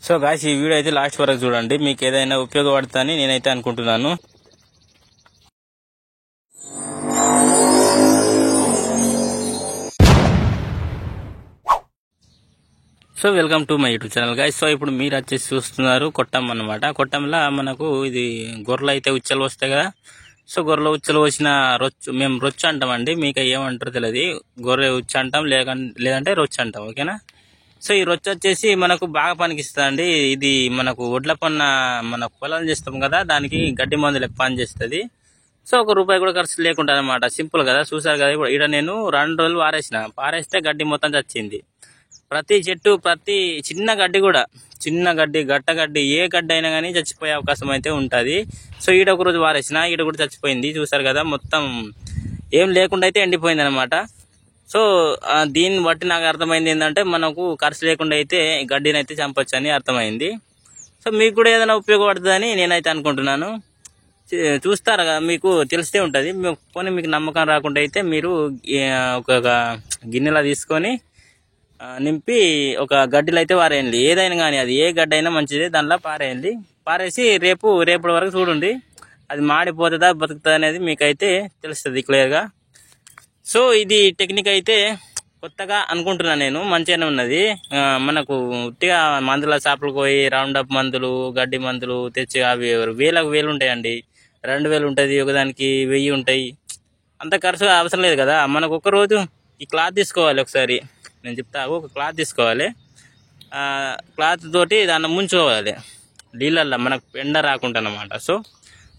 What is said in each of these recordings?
So guys ఈ video అయితే last వరకు చూడండి, మీకు ఏదైనా ఉపయోగపడుతుందని నేనైతే అనుకుంటున్నాను. So welcome to my YouTube channel guys. So ఇప్పుడు మీరు వచ్చేసి చూస్తున్నారు కొట్టం అన్నమాట. కొట్టంలో మనకు ఇది గొర్రెలు అయితే ఉచ్చలు వస్తాయి కదా. సో గొర్రెల ఉచ్చలు వచ్చిన రొచ్చు, మేము రొచ్చు అంటామండి, మీకు ఏమంటారో తెలియదు. గొర్రె ఉచ్చ అంటాం, లేదంటే రొచ్చు అంటాం, ఓకేనా. సో ఈ రొచ్చు వచ్చేసి మనకు బాగా పనికిస్తుంది. ఇది మనకు ఒడ్ల పన్న మన పొలాలు చేస్తాం కదా, దానికి గడ్డి మందు లెక్క పని చేస్తుంది. సో ₹1 కూడా ఖర్చు లేకుండా అనమాట, సింపుల్ కదా. చూసారు కదా, ఇక్కడ నేను 2 రోజులు పారేస్తే గడ్డి మొత్తం చచ్చింది. ప్రతి చెట్టు, ప్రతి చిన్న గడ్డి కూడా, చిన్న గడ్డి, గట్టగడ్డి, ఏ గడ్డి అయినా కానీ చచ్చిపోయే అవకాశం అయితే ఉంటుంది. సో ఈడ ఒక రోజు వారేసిన, ఈడ కూడా చచ్చిపోయింది. చూసారు కదా, మొత్తం ఏం లేకుండా అయితే ఎండిపోయింది అనమాట. సో దీన్ని బట్టి నాకు అర్థమైంది ఏంటంటే, మనకు ఖర్చు లేకుండా అయితే గడ్డిని అయితే చంపొచ్చు అని అర్థమైంది. సో మీకు కూడా ఏదైనా ఉపయోగపడుతుందని నేనైతే అనుకుంటున్నాను. చూస్తారా కదా, మీకు తెలిస్తే ఉంటుంది. పోనీ మీకు నమ్మకం రాకుండా అయితే మీరు ఒక గిన్నెలా తీసుకొని నింపి ఒక గడ్డిలో అయితే పారేయండి. ఏదైనా కానీ, అది ఏ గడ్డి అయినా మంచిది, దానిలో పారేయండి. పారేసి రేపటి వరకు చూడండి, అది మాడిపోతుందా బతుకుతుందా అనేది మీకైతే తెలుస్తుంది క్లియర్గా. సో ఇది టెక్నిక్ అయితే కొత్తగా అనుకుంటున్నాను నేను, మంచిగానే ఉన్నది. మనకు ఉట్టిగా మందుల షాపులకు పోయి రౌండప్ మందులు, గడ్డి మందులు తెచ్చి అవి వేలు ఉంటాయండి. 2000 ఉంటుంది, ఒకదానికి 1000 ఉంటాయి. అంత ఖర్చు అవసరం లేదు కదా. మనకు ఒక రోజు ఈ క్లాత్ తీసుకోవాలి. ఒకసారి నేను చెప్తా, ఒక క్లాత్ తీసుకోవాలి. క్లాత్ తోటి దాన్ని ముంచుకోవాలి నీళ్ళల్లో, మనకు పెండ రాకుండా అన్నమాట. సో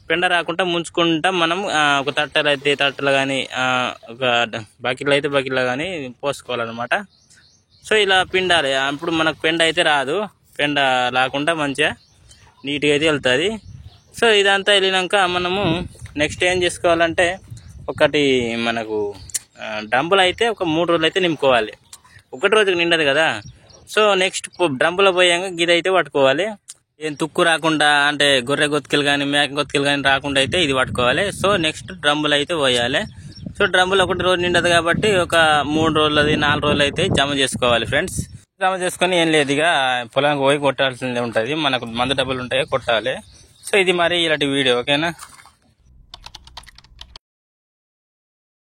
పెండ రాకుండా ముంచుకుంటా మనం ఒక తట్టలు కానీ, ఒక బకెట్లో కానీ పోసుకోవాలన్నమాట. సో ఇలా పిండాలి. అప్పుడు మనకు పెండ అయితే రాదు, పెండ రాకుండా మంచిగా నీట్గా అయితే వెళ్తుంది. సో ఇదంతా వెళ్ళినాక మనము నెక్స్ట్ ఏం చేసుకోవాలంటే, ఒకటి మనకు డ్రమ్ములు అయితే ఒక 3 రోజులు అయితే నింపుకోవాలి. ఒకటి రోజుకి నిండదు కదా. సో నెక్స్ట్ డ్రమ్ములో పోయాక గిది అయితే పట్టుకోవాలి. ఏం తుక్కు రాకుండా, అంటే గొర్రె గొత్తుకలు కానీ మేక గొత్తుకలు కానీ రాకుండా అయితే ఇది పట్టుకోవాలి. సో నెక్స్ట్ డ్రమ్ములు అయితే పోయాలి. సో డ్రమ్ములు ఒకటి రోజు నిండదు కాబట్టి ఒక 3 రోజులది 4 రోజులు అయితే జమ చేసుకోవాలి ఫ్రెండ్స్. జమ చేసుకొని ఏం లేదు, ఇక పొలానికి పోయి కొట్టాల్సిందే ఉంటుంది. మనకు మందు డబ్బులు ఉంటాయి, కొట్టాలి. సో ఇది మరి ఇలాంటి వీడియో, ఓకేనా.